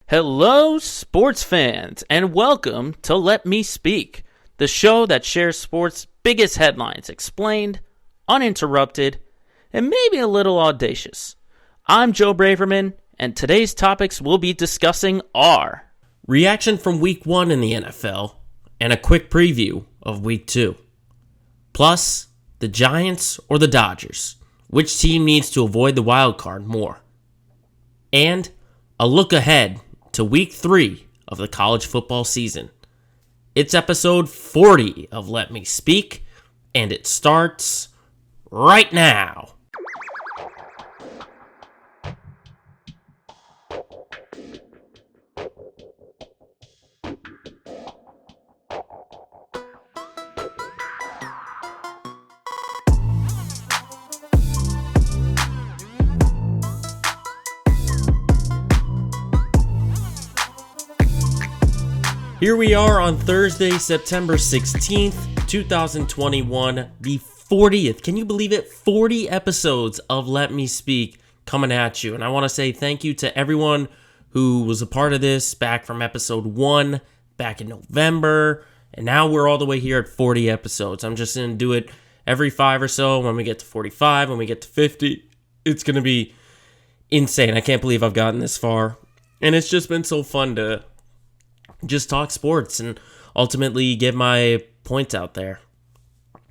Hello, sports fans, and welcome to Let Me Speak, the show that shares sports' biggest headlines explained, uninterrupted, and maybe a little audacious. I'm Joe Braverman, and today's topics we'll be discussing are reaction from Week 1 in the NFL, and a quick preview of Week 2. Plus, the Giants or the Dodgers, which team needs to avoid the wild card more. And a look ahead to Week 3 of the college football season. It's episode 40 of Let Me Speak, and it starts right now. Here we are on Thursday, September 16th, 2021, the 40th. Can you believe it? 40 episodes of Let Me Speak coming at you. And I want to say thank you to everyone who was a part of this back from episode 1, back in November. And now we're all the way here at 40 episodes. I'm just going to do it every 5 or so. When we get to 45, when we get to 50, it's going to be insane. I can't believe I've gotten this far. And it's just been so fun to just talk sports and ultimately get my points out there.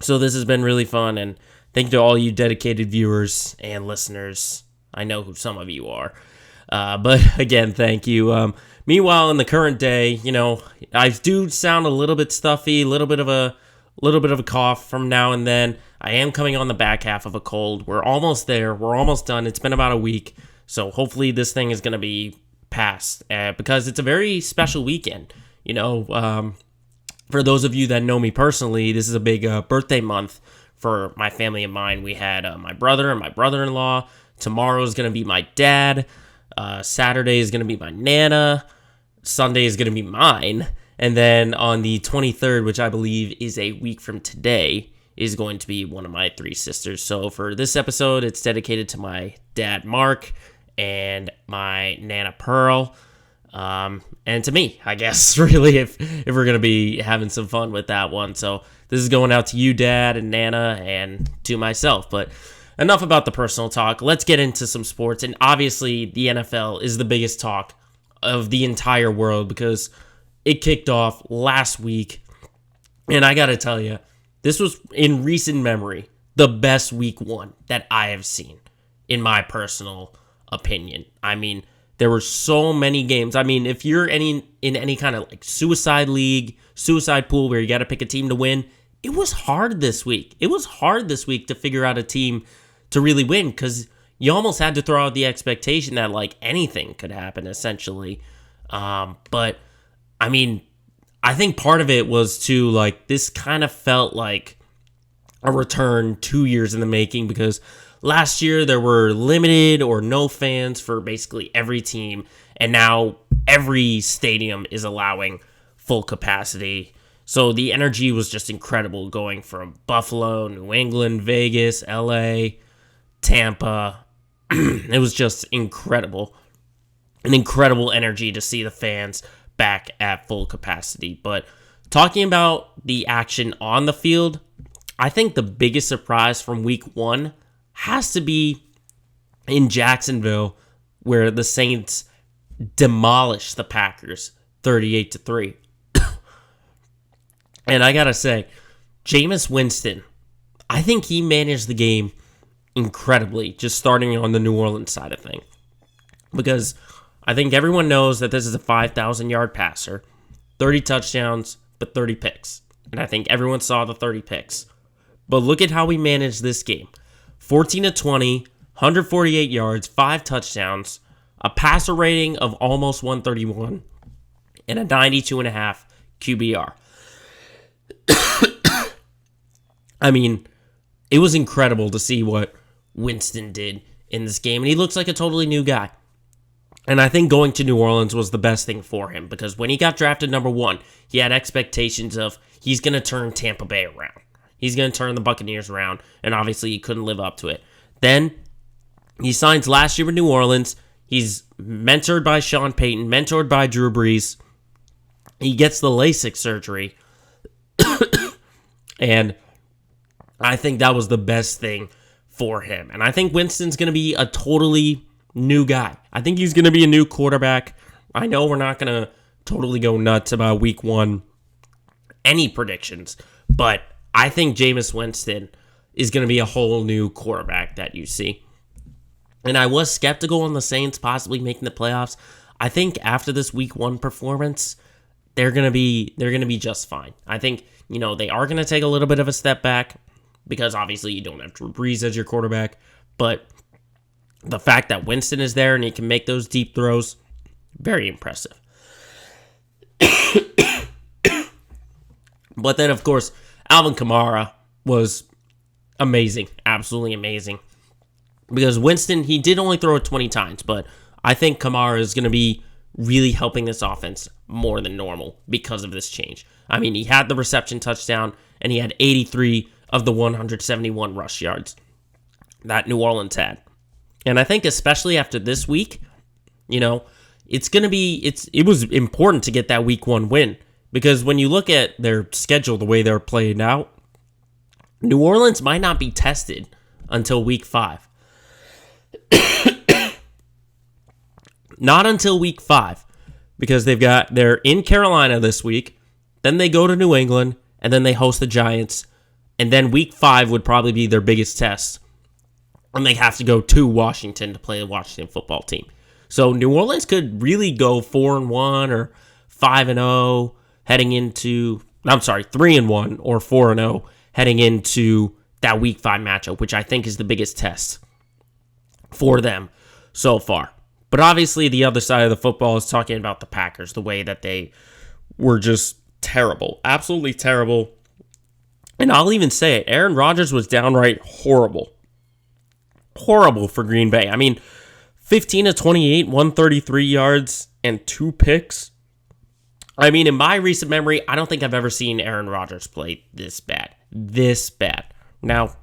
So this has been really fun, and thank you to all you dedicated viewers and listeners. I know who some of you are. But again, thank you. Meanwhile, in the current day, I do sound a little bit stuffy, a little bit of a cough from now and then. I am coming on the back half of a cold. We're almost there. We're almost done. It's been about a week. So hopefully this thing is going to be past, because it's a very special weekend. For those of you that know me personally, this is a big birthday month for my family and mine. We had my brother and my brother-in-law. Tomorrow is going to be my dad. Saturday is going to be my nana. Sunday is going to be mine. And then on the 23rd, which I believe is a week from today, is going to be one of my 3 sisters. So for this episode, it's dedicated to my dad, Mark, and my Nana Pearl, and to me, I guess, really, if we're going to be having some fun with that one. So this is going out to you, Dad, and Nana, and to myself. But enough about the personal talk. Let's get into some sports. And obviously, the NFL is the biggest talk of the entire world because it kicked off last week. And I got to tell you, this was, in recent memory, the best week 1 that I have seen, in my personal opinion. I mean, there were so many games. I mean, if you're in any kind of like suicide league, suicide pool where you got to pick a team to win, it was hard this week. It was hard this week to figure out a team to really win because you almost had to throw out the expectation that like anything could happen essentially. But I mean, I think part of it was too, like, this kind of felt like a return 2 years in the making because last year, there were limited or no fans for basically every team, and now every stadium is allowing full capacity. So the energy was just incredible, going from Buffalo, New England, Vegas, LA, Tampa. It was just incredible. An incredible energy to see the fans back at full capacity. But talking about the action on the field, I think the biggest surprise from week 1 has to be in Jacksonville, where the Saints demolished the Packers 38-3. And I gotta say, Jameis Winston, I think he managed the game incredibly, just starting on the New Orleans side of things. Because I think everyone knows that this is a 5,000-yard passer, 30 touchdowns, but 30 picks. And I think everyone saw the 30 picks. But look at how he managed this game. 14-20, 148 yards, 5 touchdowns, a passer rating of almost 131, and a 92.5 QBR. I mean, it was incredible to see what Winston did in this game, and he looks like a totally new guy. And I think going to New Orleans was the best thing for him, because when he got drafted number 1, he had expectations of he's going to turn Tampa Bay around. He's going to turn the Buccaneers around, and obviously he couldn't live up to it. Then he signs last year with New Orleans. He's mentored by Sean Payton, mentored by Drew Brees. He gets the LASIK surgery. And I think that was the best thing for him. And I think Winston's going to be a totally new guy. I think he's going to be a new quarterback. I know we're not going to totally go nuts about week one, any predictions, but I think Jameis Winston is going to be a whole new quarterback that you see. And I was skeptical on the Saints possibly making the playoffs. I think after this week one performance, they're going to be just fine. I think, they are going to take a little bit of a step back because obviously you don't have Drew Brees as your quarterback, but the fact that Winston is there and he can make those deep throws, very impressive. But then, of course, Alvin Kamara was amazing, absolutely amazing. Because Winston, he did only throw it 20 times, but I think Kamara is going to be really helping this offense more than normal because of this change. I mean, he had the reception touchdown, and he had 83 of the 171 rush yards that New Orleans had. And I think especially after this week, it was important to get that week one win. Because when you look at their schedule, the way they're playing out, New Orleans might not be tested until week 5. Not until week 5, because they're in Carolina this week, then they go to New England, and then they host the Giants, and then week 5 would probably be their biggest test, and they have to go to Washington to play the Washington football team. So New Orleans could really go 4-1 or 5-0 heading into, 3-1 or 4-0 heading into that week 5 matchup, which I think is the biggest test for them so far. But obviously the other side of the football is talking about the Packers, the way that they were just terrible, absolutely terrible. And I'll even say it, Aaron Rodgers was downright horrible. Horrible for Green Bay. I mean, 15 of 28, 133 yards, and 2 picks. I mean, in my recent memory, I don't think I've ever seen Aaron Rodgers play this bad. This bad. Now,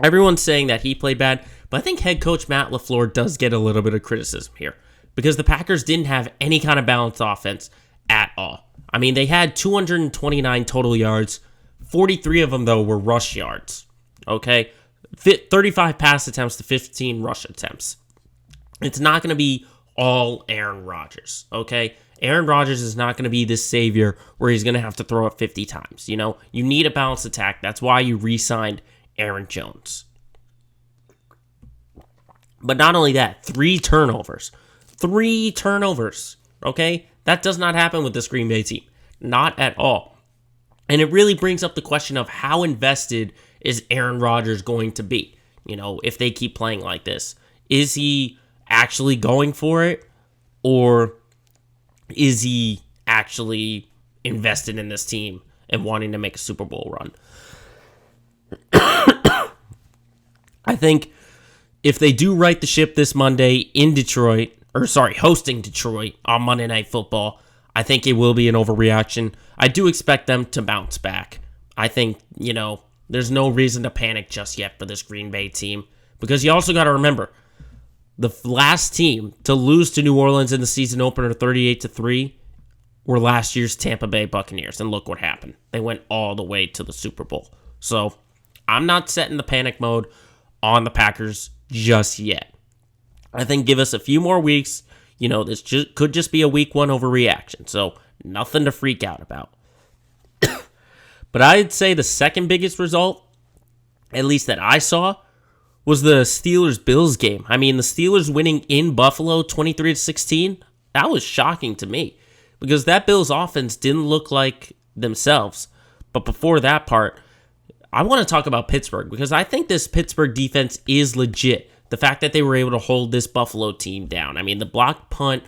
everyone's saying that he played bad, but I think head coach Matt LaFleur does get a little bit of criticism here because the Packers didn't have any kind of balanced offense at all. I mean, they had 229 total yards. 43 of them, though, were rush yards. Okay? 35 pass attempts to 15 rush attempts. It's not going to be all Aaron Rodgers. Okay? Aaron Rodgers is not going to be this savior where he's going to have to throw it 50 times. You need a balanced attack. That's why you re-signed Aaron Jones. But not only that, 3 turnovers. 3 turnovers, okay? That does not happen with this Green Bay team. Not at all. And it really brings up the question of how invested is Aaron Rodgers going to be, if they keep playing like this. Is he actually going for it? Or is he actually invested in this team and wanting to make a Super Bowl run? I think if they do right the ship this Monday in Detroit, hosting Detroit on Monday Night Football, I think it will be an overreaction. I do expect them to bounce back. I think, there's no reason to panic just yet for this Green Bay team because you also got to remember, the last team to lose to New Orleans in the season opener 38-3 were last year's Tampa Bay Buccaneers, and look what happened. They went all the way to the Super Bowl. So I'm not setting the panic mode on the Packers just yet. I think give us a few more weeks. This could just be a week 1 overreaction, so nothing to freak out about. But I'd say the second biggest result, at least that I saw, was the Steelers-Bills game. I mean, the Steelers winning in Buffalo 23-16, that was shocking to me because that Bills offense didn't look like themselves. But before that part, I want to talk about Pittsburgh because I think this Pittsburgh defense is legit. The fact that they were able to hold this Buffalo team down. I mean, the blocked punt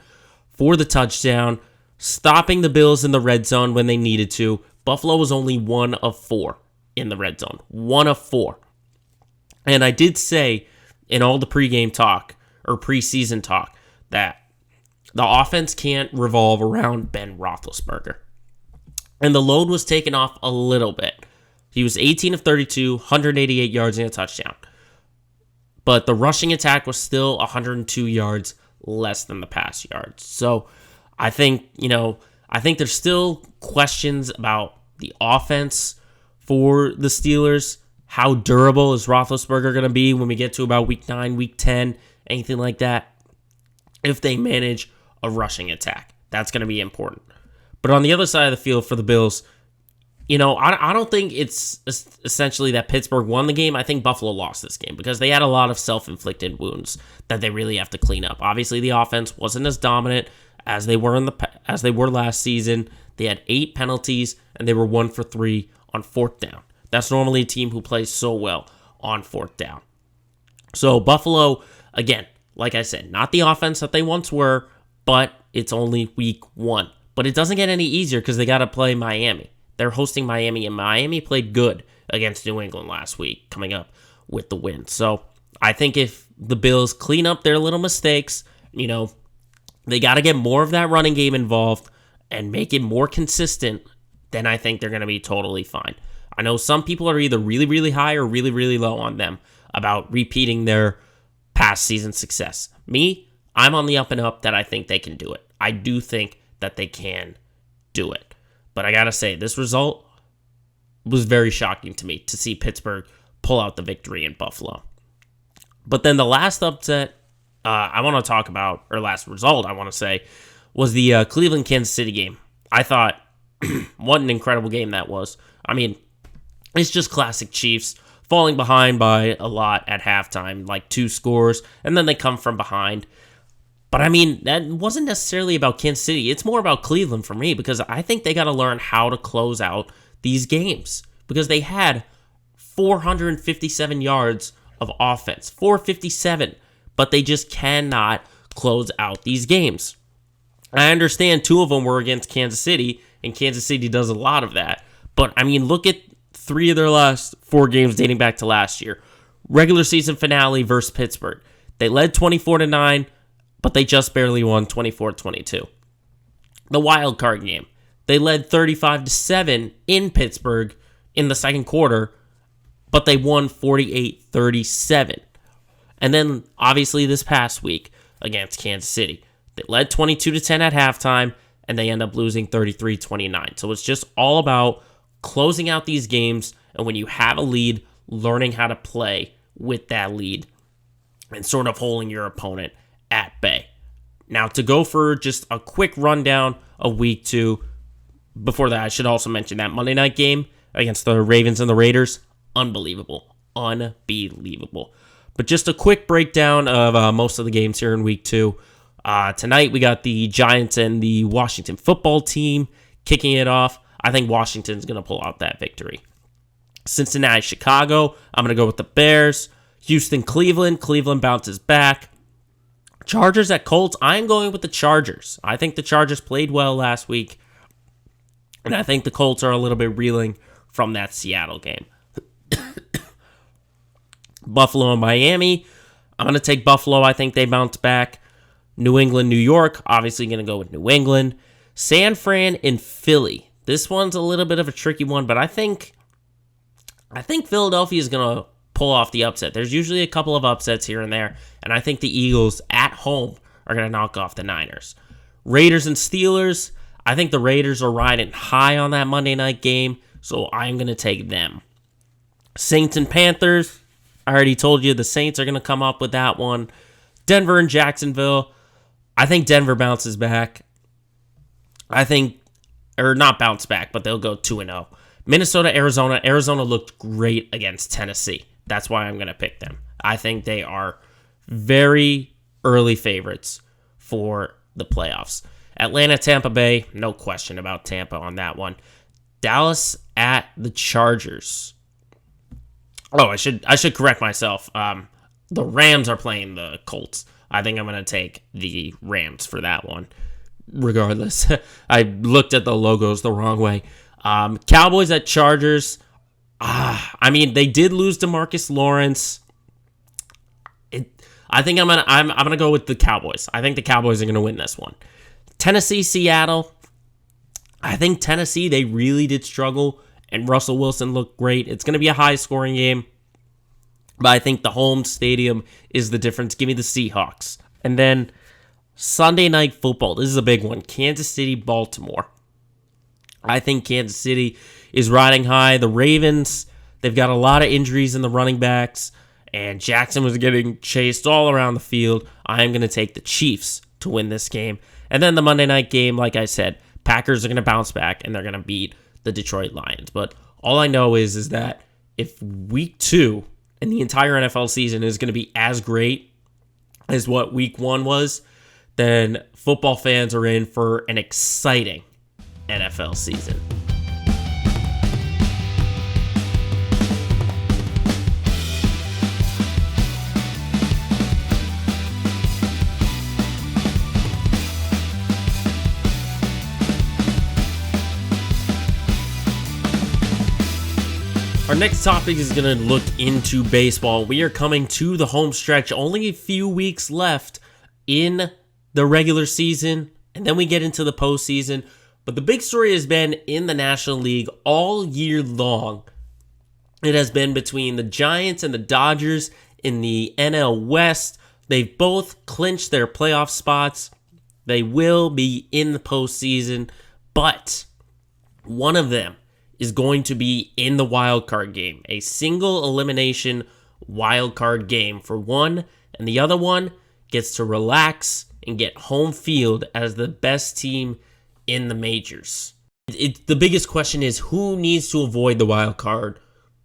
for the touchdown, stopping the Bills in the red zone when they needed to. Buffalo was only 1 of 4 in the red zone. 1 of 4. And I did say in all the pregame talk or preseason talk that the offense can't revolve around Ben Roethlisberger. And the load was taken off a little bit. He was 18 of 32, 188 yards and a touchdown. But the rushing attack was still 102 yards, less than the pass yards. So I think, I think there's still questions about the offense for the Steelers. How durable is Roethlisberger going to be when we get to about week 9, week 10, anything like that? If they manage a rushing attack, that's going to be important. But on the other side of the field for the Bills, I don't think it's essentially that Pittsburgh won the game. I think Buffalo lost this game because they had a lot of self-inflicted wounds that they really have to clean up. Obviously, the offense wasn't as dominant as they were last season. They had 8 penalties and they were 1 for 3 on 4th down. That's normally a team who plays so well on 4th down. So Buffalo, again, like I said, not the offense that they once were, but it's only week 1. But it doesn't get any easier because they got to play Miami. They're hosting Miami, and Miami played good against New England last week, coming up with the win. So I think if the Bills clean up their little mistakes, they got to get more of that running game involved and make it more consistent, then I think they're going to be totally fine. I know some people are either really, really high or really, really low on them about repeating their past season success. Me, I'm on the up and up that I think they can do it. I do think that they can do it. But I got to say, this result was very shocking to me to see Pittsburgh pull out the victory in Buffalo. But then the last upset I want to talk about, or last result I want to say, was the Cleveland-Kansas City game. I thought, what an incredible game that was. I mean, it's just classic Chiefs falling behind by a lot at halftime, like 2 scores, and then they come from behind. But I mean, that wasn't necessarily about Kansas City. It's more about Cleveland for me because I think they got to learn how to close out these games because they had 457 yards of offense, 457, but they just cannot close out these games. I understand 2 of them were against Kansas City, and Kansas City does a lot of that. But I mean, look at 3 of their last 4 games dating back to last year. Regular season finale versus Pittsburgh. They led 24-9. But they just barely won 24-22. The wild card game, they led 35-7 in Pittsburgh in the second quarter, but they won 48-37. And then, obviously, this past week against Kansas City, they led 22-10 at halftime, and they end up losing 33-29. So it's just all about closing out these games, and when you have a lead, learning how to play with that lead and sort of holding your opponent at bay. Now, to go for just a quick rundown of week 2, before that, I should also mention that Monday night game against the Ravens and the Raiders, unbelievable. But just a quick breakdown of most of the games here in week 2. Tonight, we got the Giants and the Washington football team kicking it off. I think Washington's going to pull out that victory. Cincinnati, Chicago, I'm going to go with the Bears. Houston, Cleveland. Cleveland bounces back. Chargers at Colts, I'm going with the Chargers. I think the Chargers played well last week, and I think the Colts are a little bit reeling from that Seattle game. Buffalo and Miami, I'm going to take Buffalo. I think they bounce back. New England, New York, obviously going to go with New England. San Fran and Philly. This one's a little bit of a tricky one, but I think Philadelphia is going to pull off the upset. There's usually a couple of upsets here and there, and I think the Eagles at home are going to knock off the Niners. Raiders and Steelers, I think the Raiders are riding high on that Monday night game, so I'm going to take them. Saints and Panthers, I already told you the Saints are going to come up with that one. Denver and Jacksonville, I think Denver bounces back. Not bounce back, but they'll go 2-0. Minnesota, Arizona. Arizona looked great against Tennessee. That's why I'm going to pick them. I think they are very early favorites for the playoffs. Atlanta, Tampa Bay, no question about Tampa on that one. Dallas at the Chargers. Oh, I should correct myself. The Rams are playing the Colts. I think I'm going to take the Rams for that one. Regardless, I looked at the logos the wrong way. Cowboys at Chargers. I mean, they did lose to Marcus Lawrence. I think I'm gonna go with the Cowboys. I think the Cowboys are gonna win this one. Tennessee, Seattle. I think Tennessee, they really did struggle, and Russell Wilson looked great. It's gonna be a high-scoring game, but I think the home stadium is the difference. Give me the Seahawks. And then Sunday Night Football. This is a big one. Kansas City, Baltimore. I think Kansas City is riding high. The Ravens, they've got a lot of injuries in the running backs, and Jackson was getting chased all around the field. I am going to take the Chiefs to win this game. And then the Monday night game, like I said, Packers are going to bounce back, and they're going to beat the Detroit Lions. But all I know is that if week 2 and the entire NFL season is going to be as great as what week 1 was, then football fans are in for an exciting NFL season. Our next topic is going to look into baseball. We are coming to the home stretch. Only a few weeks left in the regular season, and then we get into the postseason. But the big story has been in the National League all year long. It has been between the Giants and the Dodgers in the NL West. They've both clinched their playoff spots. They will be in the postseason, but one of them is going to be in the wild card game, a single elimination wild card game for one, and the other one gets to relax and get home field as the best team in the majors. The biggest question is who needs to avoid the wild card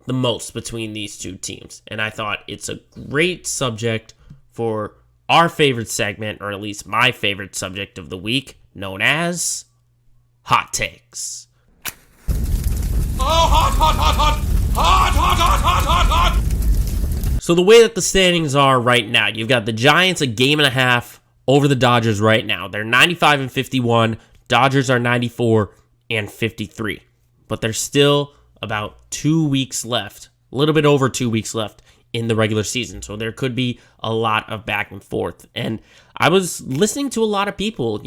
the most between these two teams, and I thought it's a great subject for our favorite segment, or at least my favorite subject of the week, known as Hot Takes. So the way that the standings are right now, you've got the Giants a game and a half over the Dodgers right now. They're 95 and 51. Dodgers are 94 and 53. But there's still about 2 weeks left, a little bit over 2 weeks left in the regular season. So there could be a lot of back and forth. And I was listening to a lot of people,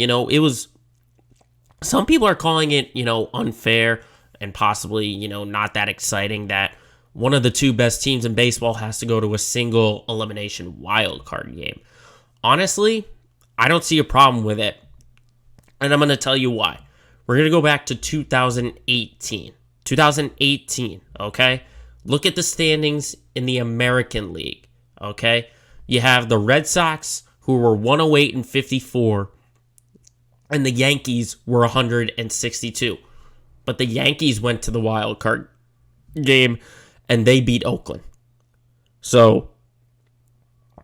some people are calling it, unfair and possibly, not that exciting that one of the two best teams in baseball has to go to a single elimination wild card game. Honestly, I don't see a problem with it, and I'm going to tell you why. We're going to go back to 2018. 2018, okay? Look at the standings in the American League, okay? You have the Red Sox, who were 108 and 54, and the Yankees were 162. But the Yankees went to the wild card game and they beat Oakland. So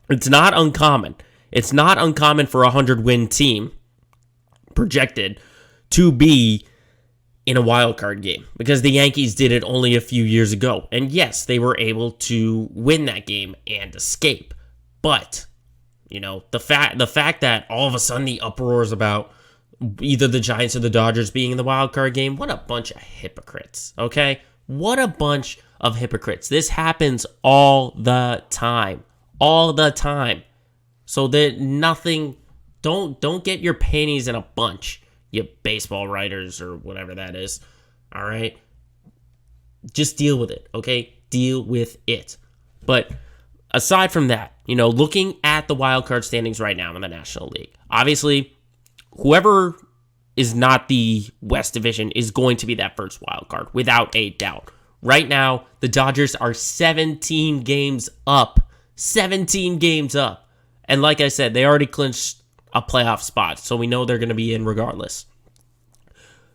it's not uncommon. It's not uncommon for a 100-win team projected to be in a wild card game because the Yankees did it only a few years ago. And yes, they were able to win that game and escape. But, the fact that all of a sudden the uproar is about either the Giants or the Dodgers being in the wild card game, what a bunch of hypocrites, okay? What a bunch of hypocrites. This happens all the time. All the time. So that don't get your panties in a bunch, you baseball writers or whatever that is, all right? Just deal with it, okay? Deal with it. But aside from that, looking at the wild card standings right now in the National League, obviously, whoever is not the West Division is going to be that first wild card, without a doubt. Right now, the Dodgers are 17 games up. 17 games up. And like I said, they already clinched a playoff spot, so we know they're going to be in regardless.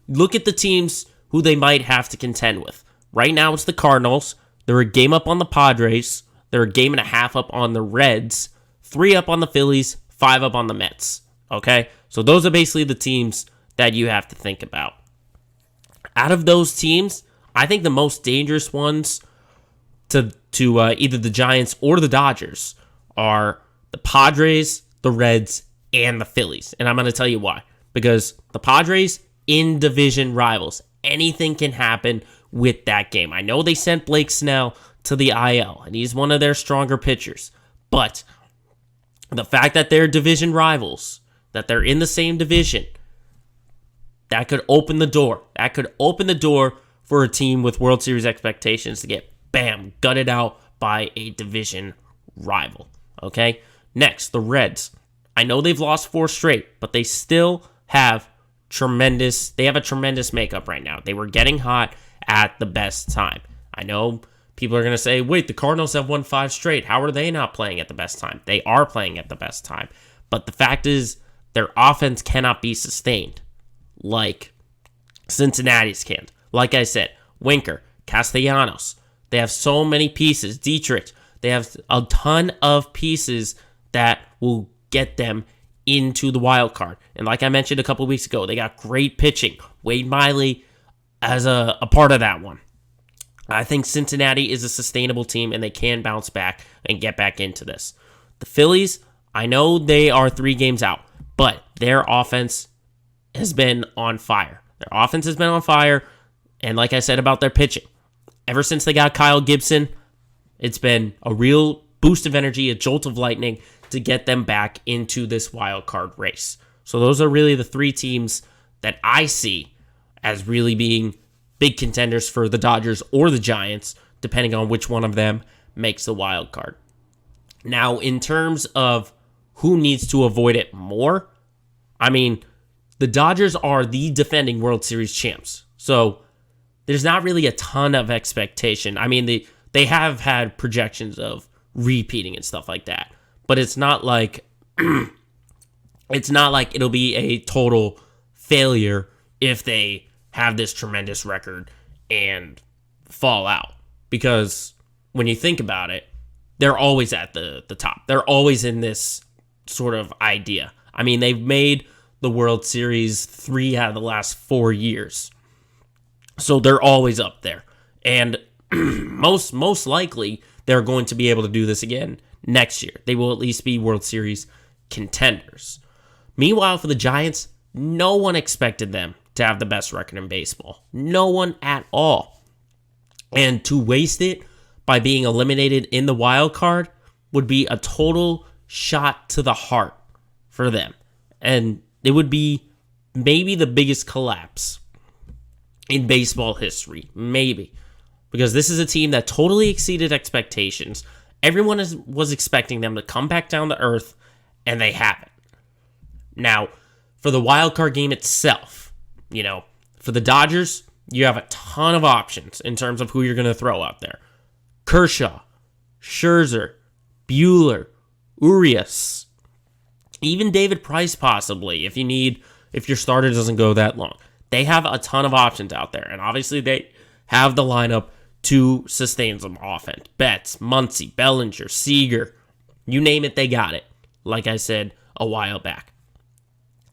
Look at the teams who they might have to contend with. Right now, it's the Cardinals. They're a game up on the Padres. They're a game and a half up on the Reds. 3 up on the Phillies. 5 up on the Mets. Okay? So those are basically the teams that you have to think about. Out of those teams, I think the most dangerous ones to either the Giants or the Dodgers are the Padres, the Reds, and the Phillies. And I'm going to tell you why. Because the Padres, in-division rivals. Anything can happen with that game. I know they sent Blake Snell to the IL, and he's one of their stronger pitchers. But the fact that they're division rivals, that they're in the same division, that could open the door. That could open the door for a team with World Series expectations to get, gutted out by a division rival. Okay? Next, the Reds. I know they've lost 4 straight, but they still have a tremendous makeup right now. They were getting hot at the best time. I know people are going to say, wait, the Cardinals have won 5 straight. How are they not playing at the best time? They are playing at the best time. But the fact is, their offense cannot be sustained like Cincinnati's can. Like I said, Winker, Castellanos, they have so many pieces. Dietrich, they have a ton of pieces that will get them into the wild card. And like I mentioned a couple of weeks ago, they got great pitching. Wade Miley as a part of that one. I think Cincinnati is a sustainable team, and they can bounce back and get back into this. The Phillies, I know they are 3 games out, but their offense has been on fire. And like I said about their pitching, ever since they got Kyle Gibson, it's been a real boost of energy, a jolt of lightning to get them back into this wild card race. So those are really the 3 teams that I see as really being big contenders for the Dodgers or the Giants, depending on which one of them makes the wild card. Now, in terms of who needs to avoid it more, I mean, the Dodgers are the defending World Series champs. So there's not really a ton of expectation. I mean, they have had projections of repeating and stuff like that. But it's not like it'll be a total failure if they have this tremendous record and fall out. Because when you think about it, they're always at the top. They're always in this sort of idea. I mean, they've made the World Series 3 out of the last 4 years. So they're always up there. And most likely, they're going to be able to do this again next year. They will at least be World Series contenders. Meanwhile, for the Giants, no one expected them to have the best record in baseball. No one at all. And to waste it by being eliminated in the wild card would be a total shot to the heart for them. And it would be maybe the biggest collapse in baseball history. Maybe. Because this is a team that totally exceeded expectations. Everyone was expecting them to come back down to earth, and they haven't. Now, for the wild card game itself, for the Dodgers, you have a ton of options in terms of who you're going to throw out there. Kershaw, Scherzer, Buehler, Urias, even David Price possibly, if your starter doesn't go that long. They have a ton of options out there, and obviously they have the lineup to sustain some offense. Betts, Muncy, Bellinger, Seager, you name it, they got it. Like I said a while back.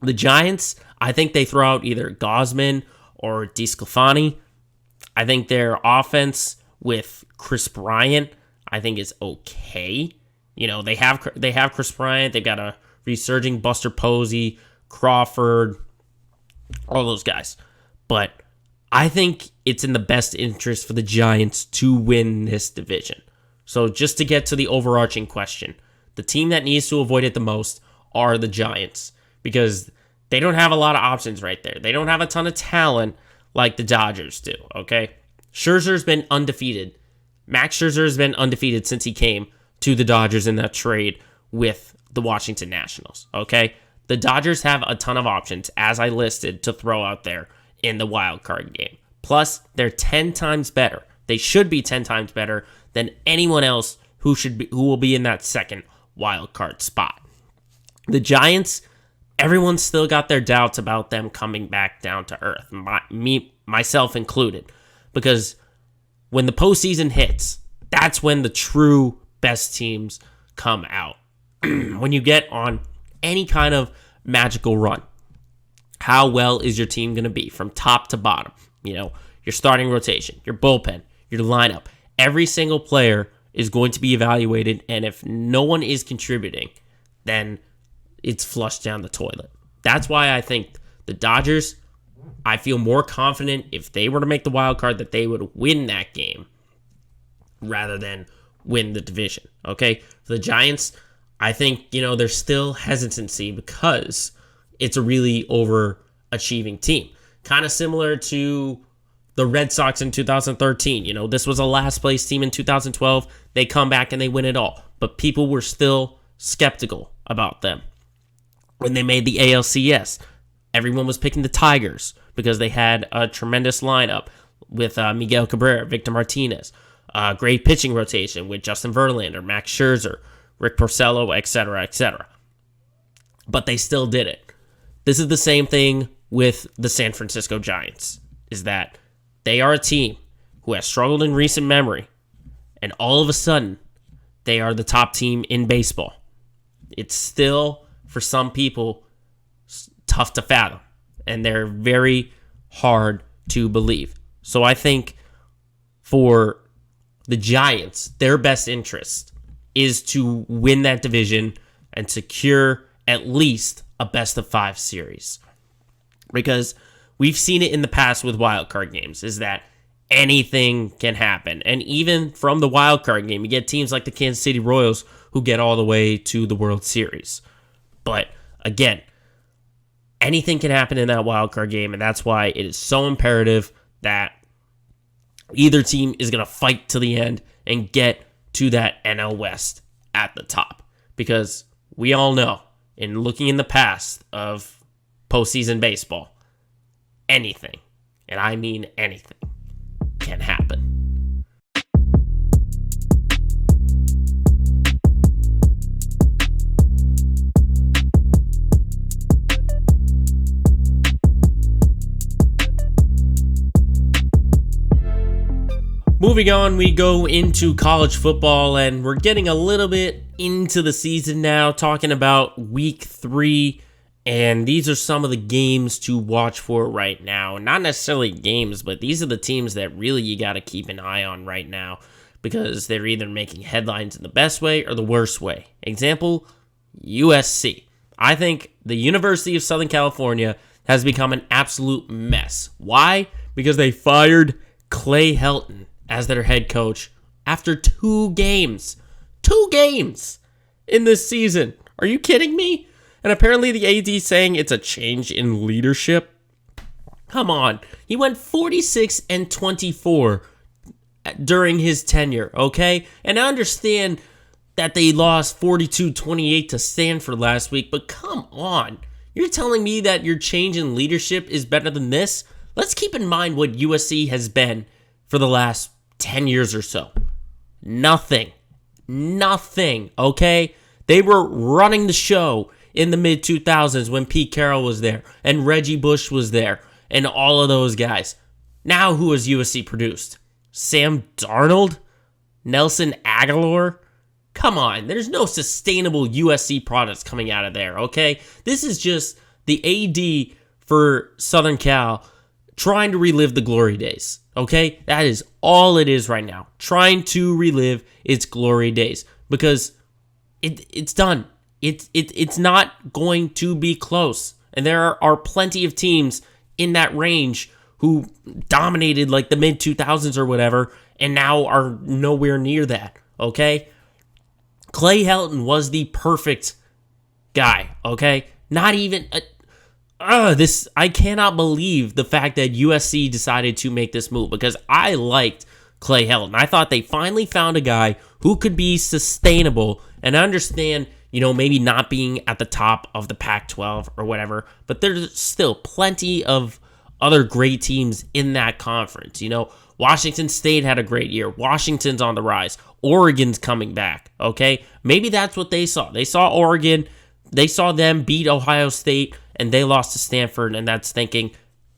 The Giants, I think they throw out either Gausman or DeSclafani. I think their offense with Chris Bryant, I think is okay. They have Chris Bryant. They've got a resurging Buster Posey, Crawford, all those guys. But I think it's in the best interest for the Giants to win this division. So just to get to the overarching question, the team that needs to avoid it the most are the Giants, because they don't have a lot of options right there. They don't have a ton of talent like the Dodgers do, okay? Scherzer's been undefeated. Max Scherzer has been undefeated since he came to the Dodgers in that trade with the Washington Nationals, okay? The Dodgers have a ton of options, as I listed, to throw out there in the wild card game. Plus, they're 10 times better. They should be 10 times better than anyone else who will be in that second wild card spot. The Giants, everyone's still got their doubts about them coming back down to earth, myself included, because when the postseason hits, that's when the true best teams come out. When you get on any kind of magical run, how well is your team going to be from top to bottom? Your starting rotation, your bullpen, your lineup. Every single player is going to be evaluated, and if no one is contributing, then it's flushed down the toilet. That's why I think the Dodgers, I feel more confident if they were to make the wild card that they would win that game rather than win the division. Okay? For the Giants, I think, there's still hesitancy because it's a really overachieving team. Kind of similar to the Red Sox in 2013. This was a last place team in 2012. They come back and they win it all. But people were still skeptical about them. when they made the ALCS, everyone was picking the Tigers because they had a tremendous lineup with Miguel Cabrera, Victor Martinez, great pitching rotation with Justin Verlander, Max Scherzer, Rick Porcello, etc., etc. But they still did it. This is the same thing with the San Francisco Giants, is that they are a team who has struggled in recent memory, and all of a sudden, they are the top team in baseball. It's still, for some people, tough to fathom, and they're very hard to believe. So I think for the Giants, their best interest is to win that division and secure at least a best-of-5 series. Because we've seen it in the past with wildcard games, is that anything can happen. And even from the wildcard game, you get teams like the Kansas City Royals who get all the way to the World Series. But again, anything can happen in that wildcard game, and that's why it is so imperative that either team is going to fight to the end and get to that NL West at the top. Because we all know, in looking in the past of postseason baseball, anything, and I mean anything, can happen. Moving on, we go into college football, and we're getting a little bit into the season now, talking about week 3, and these are some of the games to watch for right now. Not necessarily games, but these are the teams that really you got to keep an eye on right now, because they're either making headlines in the best way or the worst way. Example, USC. I think the University of Southern California has become an absolute mess. Why? Because they fired Clay Helton as their head coach after 2 games. 2 games in this season. Are you kidding me? And apparently the AD saying it's a change in leadership. Come on. He went 46-24 during his tenure, okay? And I understand that they lost 42-28 to Stanford last week, but come on. You're telling me that your change in leadership is better than this? Let's keep in mind what USC has been for the last 10 years or so. Nothing, okay? They were running the show in the mid-2000s when Pete Carroll was there and Reggie Bush was there and all of those guys. Now who has USC produced? Sam Darnold? Nelson Aguilar? Come on, there's no sustainable USC products coming out of there, okay? This is just the AD for Southern Cal trying to relive the glory days, okay? That is all it is right now. Trying to relive its glory days because it's done. It's not going to be close. And there are plenty of teams in that range who dominated like the mid-2000s or whatever and now are nowhere near that, okay? Clay Helton was the perfect guy, okay? Not even... I cannot believe the fact that USC decided to make this move because I liked Clay Helton. I thought they finally found a guy who could be sustainable, and I understand, maybe not being at the top of the Pac-12 or whatever, but there's still plenty of other great teams in that conference. Washington State had a great year. Washington's on the rise. Oregon's coming back, okay? Maybe that's what they saw. They saw Oregon. They saw them beat Ohio State, and they lost to Stanford, and that's thinking,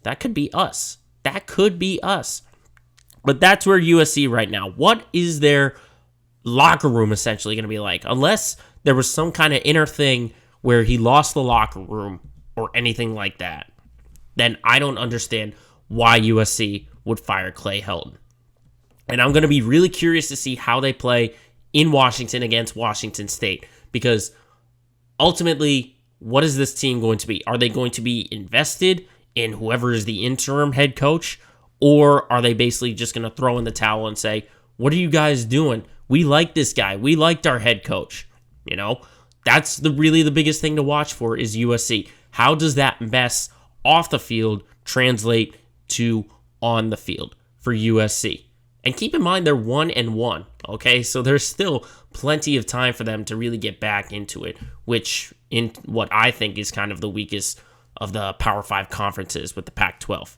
that could be us. That could be us. But that's where USC right now. What is their locker room essentially going to be like? Unless there was some kind of inner thing where he lost the locker room or anything like that, then I don't understand why USC would fire Clay Helton. And I'm going to be really curious to see how they play in Washington against Washington State, because ultimately, what is this team going to be? Are they going to be invested in whoever is the interim head coach? Or are they basically just going to throw in the towel and say, what are you guys doing? We like this guy. We liked our head coach. That's really the biggest thing to watch for is USC. How does that mess off the field translate to on the field for USC? And keep in mind, they're 1-1, okay? So there's still plenty of time for them to really get back into it, which in what I think is kind of the weakest of the Power 5 conferences with the Pac-12.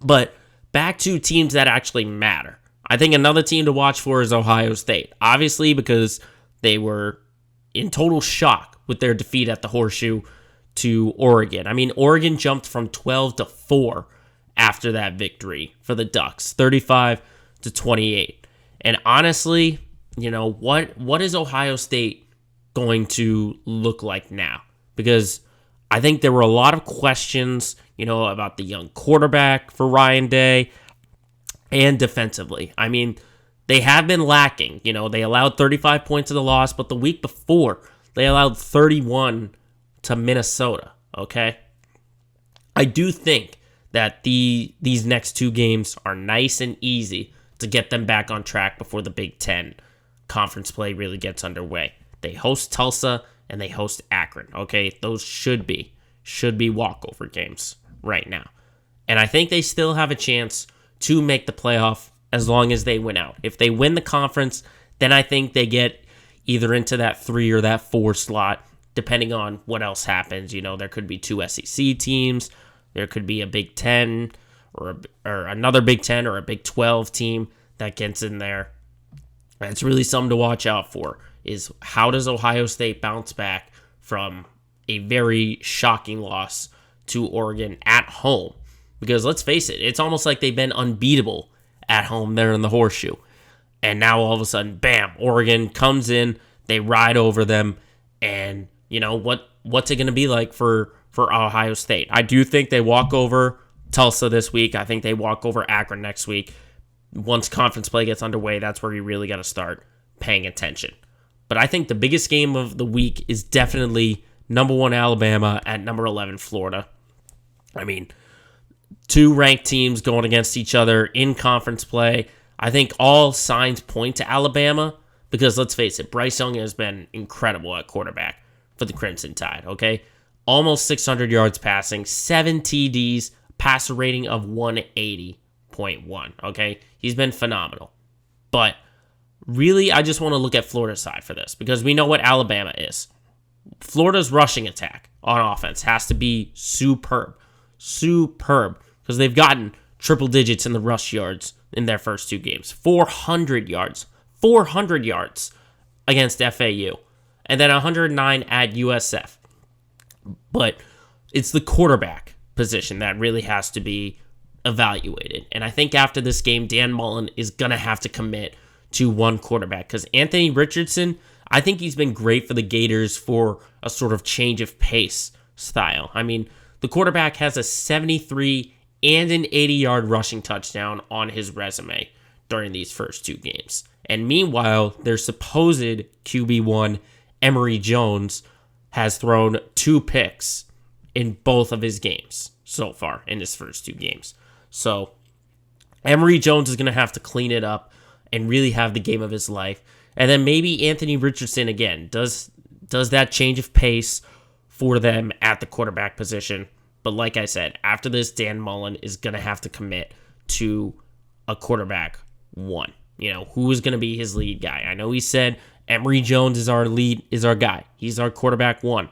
But back to teams that actually matter. I think another team to watch for is Ohio State. Obviously, because they were in total shock with their defeat at the Horseshoe to Oregon. I mean, Oregon jumped from 12-4 after that victory for the Ducks, 35-28. And honestly, what is Ohio State going to look like now? Because I think there were a lot of questions, about the young quarterback for Ryan Day and defensively. I mean, they have been lacking. They allowed 35 points in the loss, but the week before, they allowed 31 to Minnesota, okay? I do think that these next two games are nice and easy to get them back on track before the Big Ten conference play really gets underway. They host Tulsa and they host Akron, okay? Those should be walkover games right now. And I think they still have a chance to make the playoff as long as they win out. If they win the conference, then I think they get either into that 3 or that 4 slot, depending on what else happens. There could be 2 SEC teams. There could be a Big Ten or another Big Ten or a Big 12 team that gets in there. That's really something to watch out for, is how does Ohio State bounce back from a very shocking loss to Oregon at home? Because let's face it, it's almost like they've been unbeatable at home there in the Horseshoe. And now all of a sudden, bam, Oregon comes in, they ride over them, and what's it going to be like for Ohio State? I do think they walk over Tulsa this week. I think they walk over Akron next week. Once conference play gets underway, that's where you really got to start paying attention. But I think the biggest game of the week is definitely number 1 Alabama at number 11 Florida. I mean, 2 ranked teams going against each other in conference play. I think all signs point to Alabama because, let's face it, Bryce Young has been incredible at quarterback for the Crimson Tide, okay? Almost 600 yards passing, 7 TDs, passer rating of 180.1, okay? He's been phenomenal. But really, I just want to look at Florida's side for this because we know what Alabama is. Florida's rushing attack on offense has to be superb, because they've gotten triple digits in the rush yards in their first 2 games. 400 yards against FAU, and then 109 at USF. But it's the quarterback position that really has to be evaluated. And I think after this game, Dan Mullen is going to have to commit to one quarterback because Anthony Richardson, I think he's been great for the Gators for a sort of change of pace style. I mean, the quarterback has a 73 and an 80-yard rushing touchdown on his resume during these first 2 games. And meanwhile, their supposed QB1, Emory Jones, has thrown 2 picks in both of his games so far in his first 2 games. So Emory Jones is going to have to clean it up and really have the game of his life. And then maybe Anthony Richardson again does that change of pace for them at the quarterback position. But like I said, after this, Dan Mullen is going to have to commit to a quarterback 1. Who is going to be his lead guy? I know he said Emory Jones is our guy. He's our quarterback 1.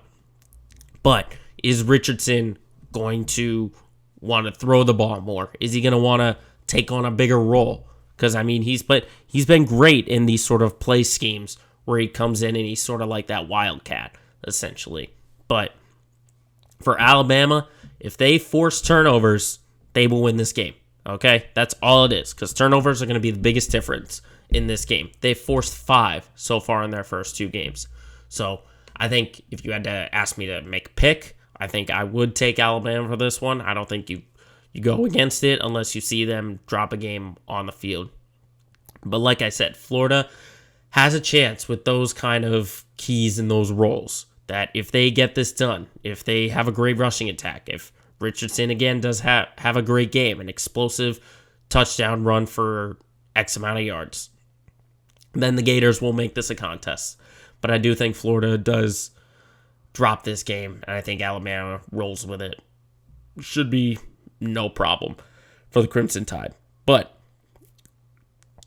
But is Richardson going to want to throw the ball more? Is he going to want to take on a bigger role? Because, I mean, he's been great in these sort of play schemes where he comes in and he's sort of like that wildcat, essentially. But for Alabama, if they force turnovers, they will win this game. Okay? That's all it is, because turnovers are going to be the biggest difference in this game. They've forced 5 so far in their first 2 games. So I think if you had to ask me to make a pick, I think I would take Alabama for this one. I don't think you go against it unless you see them drop a game on the field. But like I said, Florida has a chance with those kind of keys and those roles that if they get this done, if they have a great rushing attack, if Richardson again does have a great game, an explosive touchdown run for X amount of yards, then the Gators will make this a contest. But I do think Florida does drop this game, and I think Alabama rolls with it. Should be no problem for the Crimson Tide. But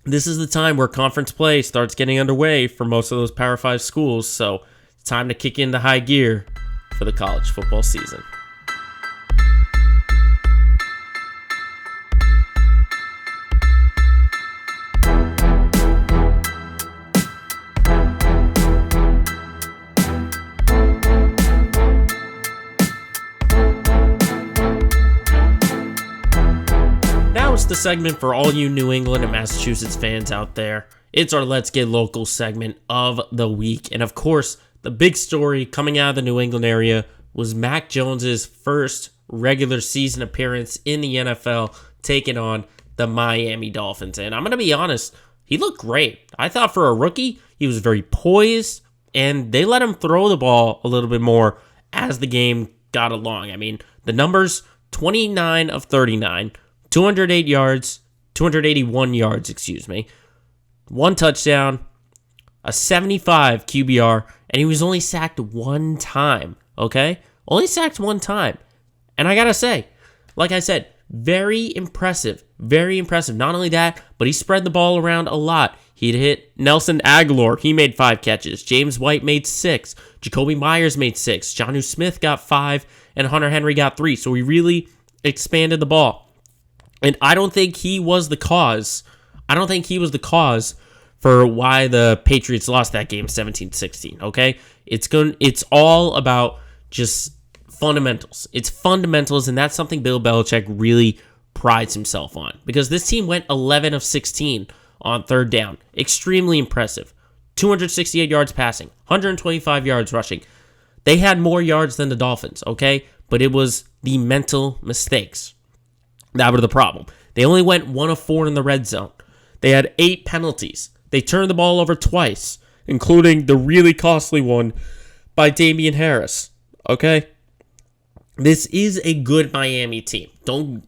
this is the time where conference play starts getting underway for most of those Power 5 schools, so it's time to kick into high gear for the college football season. Now it's the segment for all you New England and Massachusetts fans out there. It's our Let's Get Local segment of the week. And of course, the big story coming out of the New England area was Mac Jones's first regular season appearance in the NFL, taking on the Miami Dolphins. And I'm going to be honest, he looked great. I thought for a rookie, he was very poised, and they let him throw the ball a little bit more as the game got along. I mean, the numbers, 29 of 39, 208 yards, 281 yards, one touchdown, a 75 QBR, and he was only sacked one time, okay? Only sacked one time. And I gotta say, like I said, very impressive, very impressive. Not only that, but he spread the ball around a lot. He'd hit Nelson Aguilar. He made 5 catches. James White made 6. Jacoby Myers made 6. Jonnu Smith got 5, and Hunter Henry got 3. So he really expanded the ball. And I don't think he was the cause. For why the Patriots lost that game 17-16, okay? It's all about just fundamentals. It's fundamentals, and that's something Bill Belichick really prides himself on. Because this team went 11 of 16 on third down. Extremely impressive. 268 yards passing, 125 yards rushing. They had more yards than the Dolphins, okay? But it was the mental mistakes that were the problem. They only went 1 of 4 in the red zone. They had 8 penalties. They turned the ball over twice, including the really costly one by Damian Harris. Okay? This is a good Miami team. Don't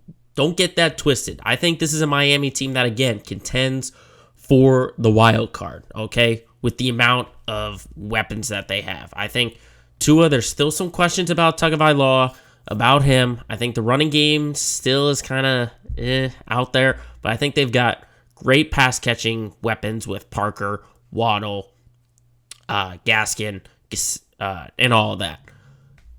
get that twisted. I think this is a Miami team that, again, contends for the wild card, okay? With the amount of weapons that they have. I think Tua, there's still some questions about Tagovailoa, about him. I think the running game still is kind of out there, but I think they've got great pass-catching weapons with Parker, Waddle, Gaskin, and all of that.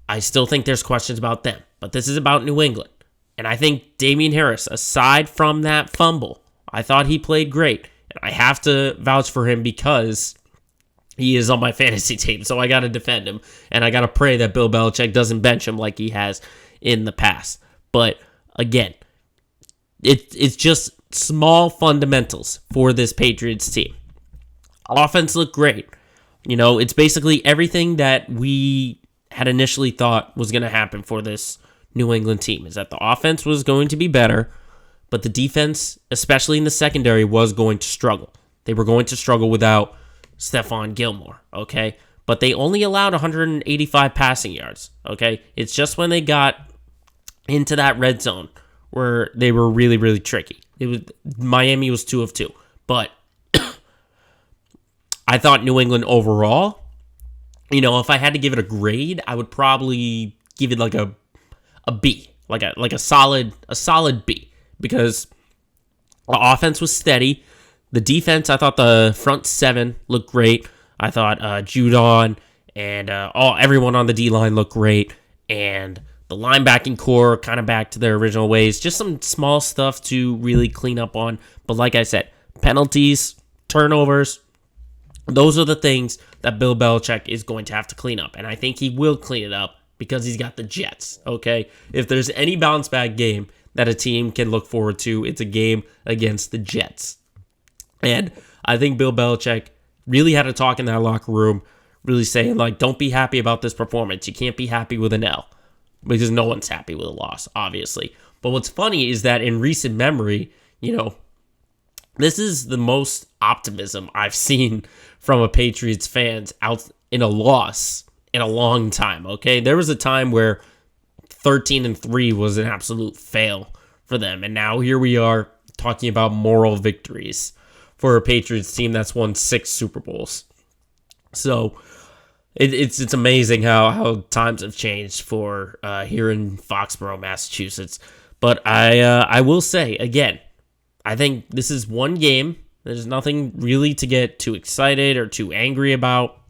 I still think there's questions about them, but this is about New England. And I think Damian Harris, aside from that fumble, I thought he played great. And I have to vouch for him because he is on my fantasy team, so I got to defend him. And I got to pray that Bill Belichick doesn't bench him like he has in the past. But again, it's just small fundamentals for this Patriots team. Offense looked great. You know, it's basically everything that we had initially thought was going to happen for this New England team, is that the offense was going to be better, but the defense, especially in the secondary, was going to struggle. They were going to struggle without Stephon Gilmore, okay? But they only allowed 185 passing yards, okay? It's just when they got into that red zone where they were really, really tricky. Miami was 2 of 2. But I thought New England overall, you know, if I had to give it a grade, I would probably give it like a B, like a solid B, because the offense was steady. The defense, I thought the front 7 looked great. I thought Judon and everyone on the D-line looked great, and the linebacking core kind of back to their original ways. Just some small stuff to really clean up on. But like I said, penalties, turnovers, those are the things that Bill Belichick is going to have to clean up. And I think he will clean it up because he's got the Jets, okay? If there's any bounce back game that a team can look forward to, it's a game against the Jets. And I think Bill Belichick really had a talk in that locker room, really saying, like, don't be happy about this performance. You can't be happy with an L. Because no one's happy with a loss, obviously. But what's funny is that in recent memory, you know, this is the most optimism I've seen from a Patriots fans out in a loss in a long time, okay? There was a time where 13-3 was an absolute fail for them. And now here we are talking about moral victories for a Patriots team that's won 6 Super Bowls. So it's amazing how times have changed for here in Foxborough, Massachusetts. But I will say, again, I think this is one game. There's nothing really to get too excited or too angry about.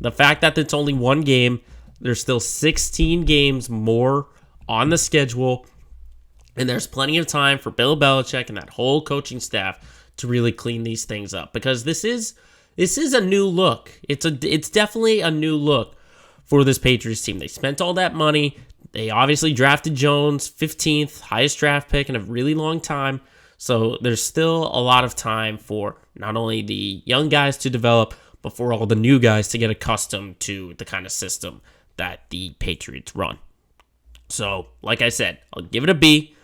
The fact that it's only one game, there's still 16 games more on the schedule, and there's plenty of time for Bill Belichick and that whole coaching staff to really clean these things up, because this is a new look. It's definitely a new look for this Patriots team. They spent all that money. They obviously drafted Jones, 15th, highest draft pick in a really long time. So there's still a lot of time for not only the young guys to develop, but for all the new guys to get accustomed to the kind of system that the Patriots run. So, like I said, I'll give it a B,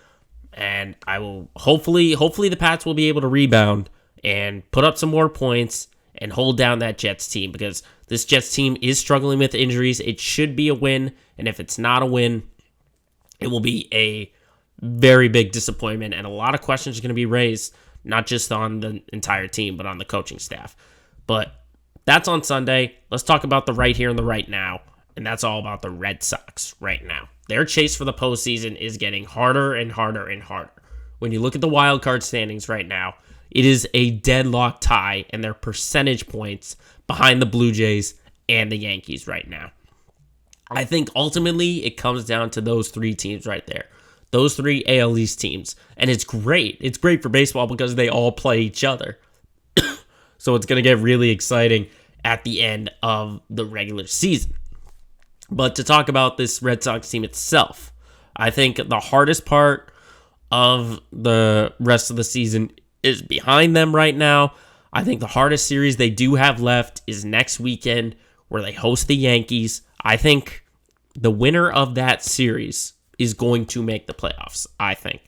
and I will hopefully the Pats will be able to rebound and put up some more points and hold down that Jets team, because this Jets team is struggling with injuries. It should be a win, and if it's not a win, it will be a very big disappointment, and a lot of questions are going to be raised, not just on the entire team, but on the coaching staff. But that's on Sunday. Let's talk about the right here and the right now, and that's all about the Red Sox right now. Their chase for the postseason is getting harder and harder and harder. When you look at the wild card standings right now, it is a deadlock tie, and their percentage points behind the Blue Jays and the Yankees right now. I think ultimately it comes down to those three teams right there. Those three AL East teams. And it's great. It's great for baseball because they all play each other. So it's going to get really exciting at the end of the regular season. But to talk about this Red Sox team itself, I think the hardest part of the rest of the season is behind them right now. I think the hardest series they do have left is next weekend, where they host the Yankees. I think the winner of that series is going to make the playoffs, I think.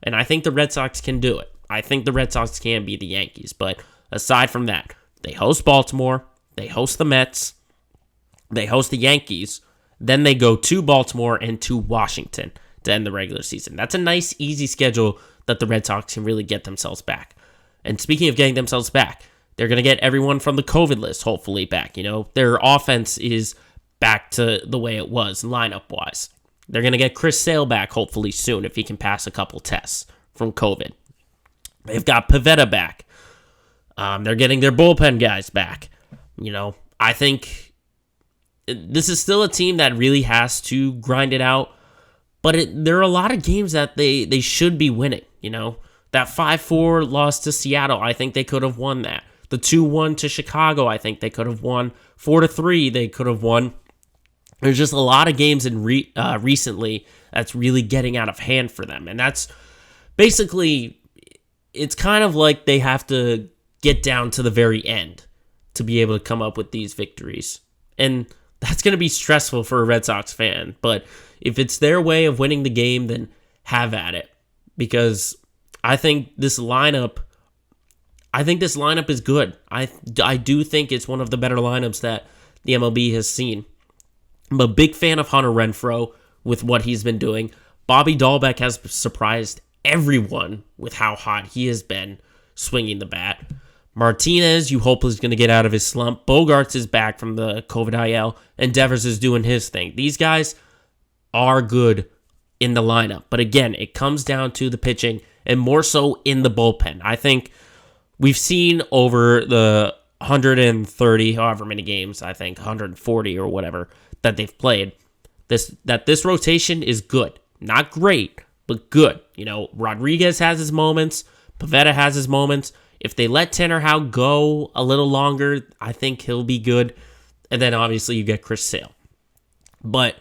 And I think the Red Sox can do it. I think the Red Sox can beat the Yankees. But aside from that, they host Baltimore, they host the Mets, they host the Yankees, then they go to Baltimore and to Washington to end the regular season. That's a nice, easy schedule that the Red Sox can really get themselves back. And speaking of getting themselves back, they're going to get everyone from the COVID list, hopefully, back. You know, their offense is back to the way it was, lineup-wise. They're going to get Chris Sale back, hopefully, soon, if he can pass a couple tests from COVID. They've got Pivetta back. They're getting their bullpen guys back. You know, I think this is still a team that really has to grind it out, but there are a lot of games that they should be winning, you know. That 5-4 loss to Seattle, I think they could have won that. The 2-1 to Chicago, I think they could have won. 4-3, they could have won. There's just a lot of games in recently that's really getting out of hand for them. And that's basically, it's kind of like they have to get down to the very end to be able to come up with these victories. And that's going to be stressful for a Red Sox fan. But if it's their way of winning the game, then have at it. Because I think this lineup is good. I do think it's one of the better lineups that the MLB has seen. I'm a big fan of Hunter Renfroe with what he's been doing. Bobby Dahlbeck has surprised everyone with how hot he has been swinging the bat. Martinez, you hope, is going to get out of his slump. Bogarts is back from the COVID IL, and Devers is doing his thing. These guys are good in the lineup. But again, it comes down to the pitching, and more so in the bullpen. I think we've seen over the 130, however many games, I think 140 or whatever, that they've played, this rotation is good. Not great, but good. You know, Rodriguez has his moments. Pivetta has his moments. If they let Tanner Howe go a little longer, I think he'll be good. And then obviously you get Chris Sale. But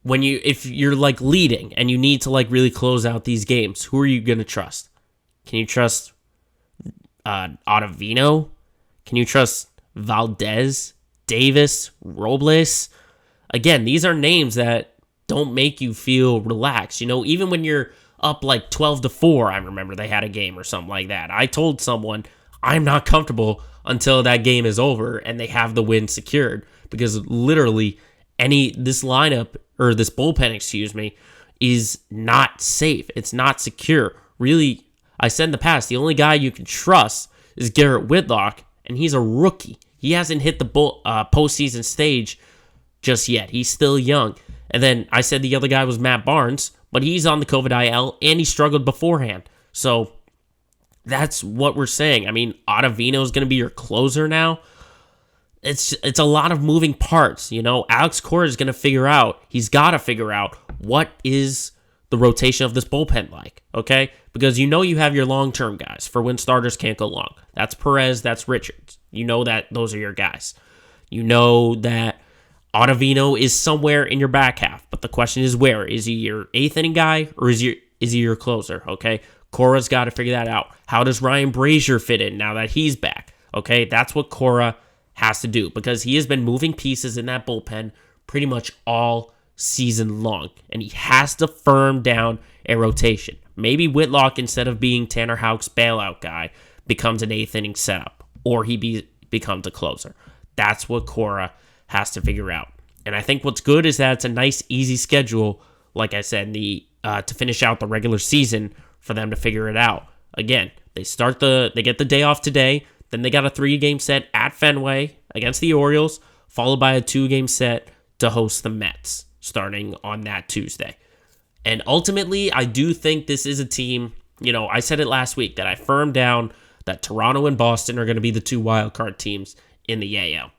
if you're like leading and you need to like really close out these games, who are you going to trust? Can you trust Ottavino? Can you trust Valdez, Davis, Robles? Again, these are names that don't make you feel relaxed. You know, even when you're up like 12-4, I remember they had a game or something like that. I told someone I'm not comfortable until that game is over and they have the win secured, because literally this bullpen, is not safe. It's not secure. Really, I said in the past, the only guy you can trust is Garrett Whitlock, and he's a rookie. He hasn't hit the postseason stage just yet. He's still young. And then I said the other guy was Matt Barnes, but he's on the COVID IL, and he struggled beforehand. So that's what we're saying. I mean, Ottavino is going to be your closer now. it's a lot of moving parts. Alex Cora is going to figure out, he's got to figure out what is the rotation of this bullpen like, okay? Because you have your long-term guys for when starters can't go long. That's Perez, that's Richards. You know that those are your guys. You know that Ottavino is somewhere in your back half, but the question is where? Is he your eighth inning guy or is he your closer, okay? Cora's got to figure that out. How does Ryan Brazier fit in now that he's back? Okay, that's what Cora has to do because he has been moving pieces in that bullpen pretty much all season long, and he has to firm down a rotation. Maybe Whitlock, instead of being Tanner Houck's bailout guy, becomes an eighth inning setup, or he becomes a closer. That's what Cora has to figure out. And I think what's good is that it's a nice, easy schedule, like I said, to finish out the regular season for them to figure it out. Again, they get the day off today, then they got a 3-game set at Fenway against the Orioles, followed by a 2-game set to host the Mets starting on that Tuesday. And ultimately, I do think this is a team, I said it last week that I firmed down that Toronto and Boston are going to be the 2 wildcard teams in the AL.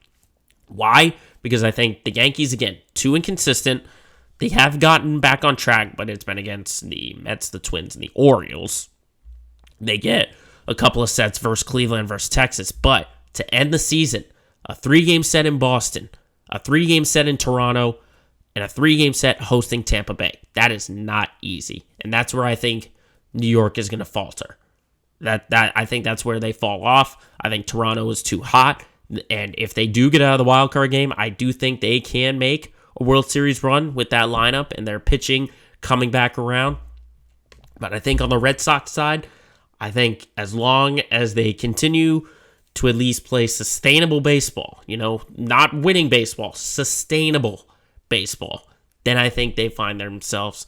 Why? Because I think the Yankees, again, too inconsistent. They have gotten back on track, but it's been against the Mets, the Twins, and the Orioles. They get a couple of sets versus Cleveland versus Texas, but to end the season, a 3-game set in Boston, a 3-game set in Toronto, and a 3-game set hosting Tampa Bay. That is not easy, and that's where I think New York is going to falter. I think that's where they fall off. I think Toronto is too hot, and if they do get out of the wild card game, I do think they can make a World Series run with that lineup and their pitching coming back around. But I think on the Red Sox side, I think as long as they continue to at least play sustainable baseball, not winning baseball, sustainable baseball, then I think they find themselves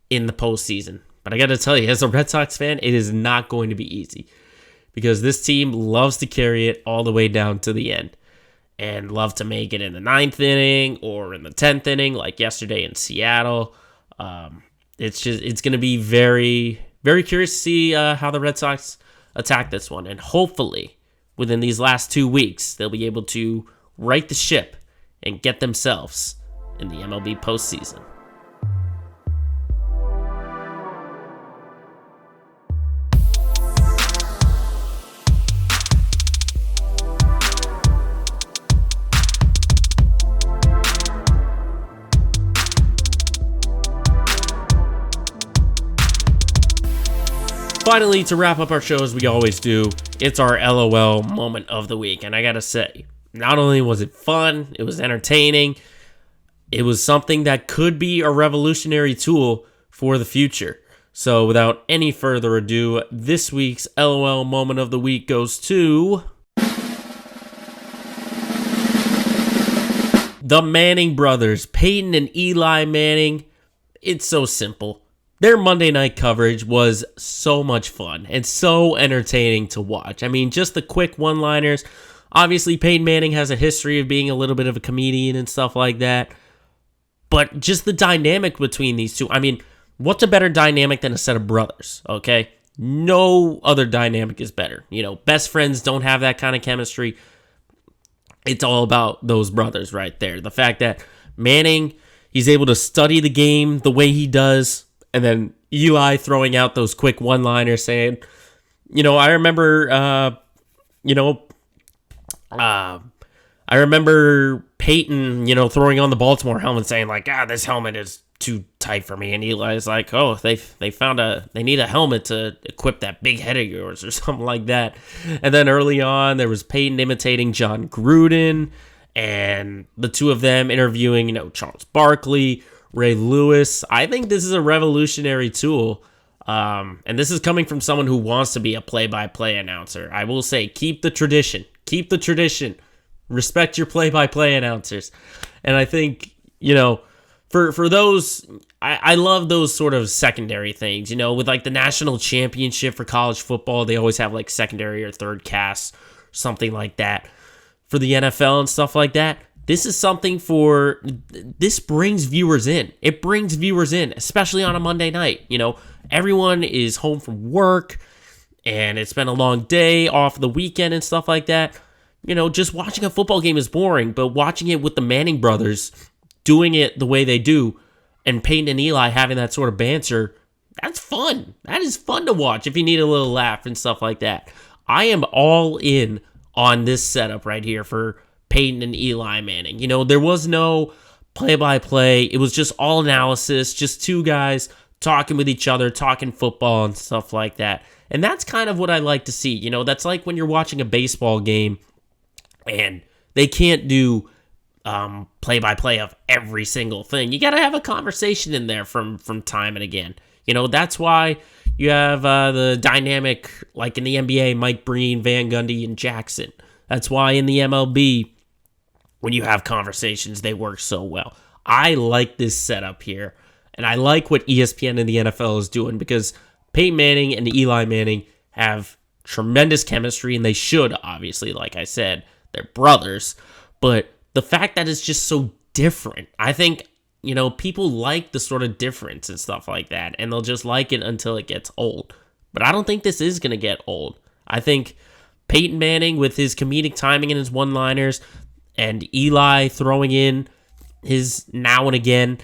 in the postseason. But I got to tell you, as a Red Sox fan, it is not going to be easy because this team loves to carry it all the way down to the end and love to make it in the 9th inning or in the 10th inning like yesterday in Seattle. It's going to be very, very curious to see how the Red Sox attack this one. And hopefully, within these last 2 weeks, they'll be able to right the ship and get themselves in the MLB postseason. Finally, to wrap up our show as we always do, it's our LOL moment of the week. And I gotta say, not only was it fun, it was entertaining, it was something that could be a revolutionary tool for the future. So without any further ado, this week's LOL moment of the week goes to the Manning brothers, Peyton and Eli Manning. It's so simple. Their Monday night coverage was so much fun and so entertaining to watch. I mean, just the quick one-liners. Obviously, Peyton Manning has a history of being a little bit of a comedian and stuff like that. But just the dynamic between these two. I mean, what's a better dynamic than a set of brothers, okay? No other dynamic is better. Best friends don't have that kind of chemistry. It's all about those brothers right there. The fact that Manning, he's able to study the game the way he does. And then Eli throwing out those quick one-liners saying, I remember, I remember Peyton, throwing on the Baltimore helmet saying like, this helmet is too tight for me. And Eli's like, oh, they need a helmet to equip that big head of yours or something like that. And then early on, there was Peyton imitating John Gruden and the two of them interviewing, Charles Barkley, Ray Lewis. I think this is a revolutionary tool. And this is coming from someone who wants to be a play-by-play announcer. I will say, keep the tradition. Keep the tradition. Respect your play-by-play announcers. And I think, for those, I love those sort of secondary things. With like the national championship for college football, they always have like secondary or third casts, something like that. For the NFL and stuff like that, this is something this brings viewers in. It brings viewers in, especially on a Monday night. Everyone is home from work and it's been a long day off the weekend and stuff like that. just watching a football game is boring, but watching it with the Manning brothers doing it the way they do and Peyton and Eli having that sort of banter, that's fun. That is fun to watch if you need a little laugh and stuff like that. I am all in on this setup right here for Peyton and Eli Manning. There was no play-by-play. It was just all analysis, just two guys talking with each other, talking football and stuff like that. And that's kind of what I like to see. That's like when you're watching a baseball game and they can't do play-by-play of every single thing. You got to have a conversation in there from time and again. That's why you have the dynamic, like in the NBA, Mike Breen, Van Gundy, and Jackson. That's why in the MLB, when you have conversations, they work so well. I like this setup here, and I like what ESPN and the NFL is doing because Peyton Manning and Eli Manning have tremendous chemistry, and they should, obviously, like I said. They're brothers, but the fact that it's just so different, I think, people like the sort of difference and stuff like that, and they'll just like it until it gets old. But I don't think this is going to get old. I think Peyton Manning with his comedic timing and his one-liners, and Eli throwing in his now and again,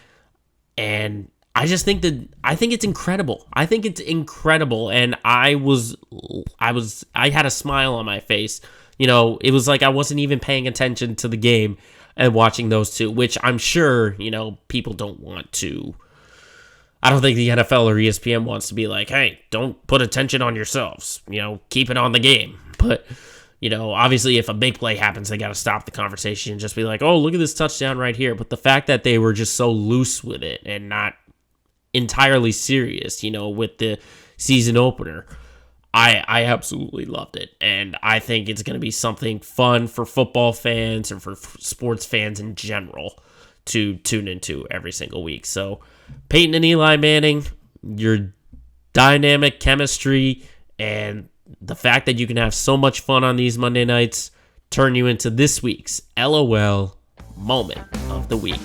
and I just think I think it's incredible. I think it's incredible, and I had a smile on my face. It was like I wasn't even paying attention to the game and watching those two, which I'm sure, people don't want to. I don't think the NFL or ESPN wants to be like, hey, don't put attention on yourselves. Keep it on the game. But, obviously if a big play happens, they got to stop the conversation and just be like, oh, look at this touchdown right here. But the fact that they were just so loose with it and not entirely serious, with the season opener, I absolutely loved it, and I think it's going to be something fun for football fans and for sports fans in general to tune into every single week. So, Peyton and Eli Manning, your dynamic chemistry and the fact that you can have so much fun on these Monday nights turn you into this week's LOL Moment of the Week.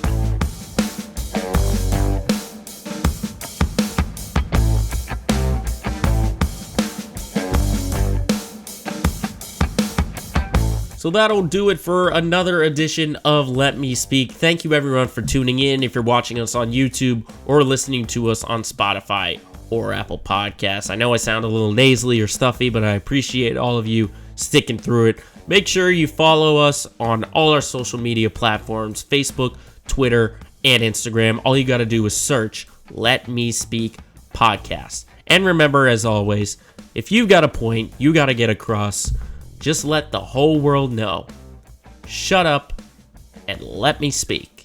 So that'll do it for another edition of Let Me Speak. Thank you everyone for tuning in. If you're watching us on YouTube or listening to us on Spotify or Apple Podcasts. I know I sound a little nasally or stuffy, but I appreciate all of you sticking through it. Make sure you follow us on all our social media platforms, Facebook, Twitter, and Instagram. All you got to do is search Let Me Speak Podcast. And remember, as always, if you've got a point you got to get across, just let the whole world know. Shut up and let me speak.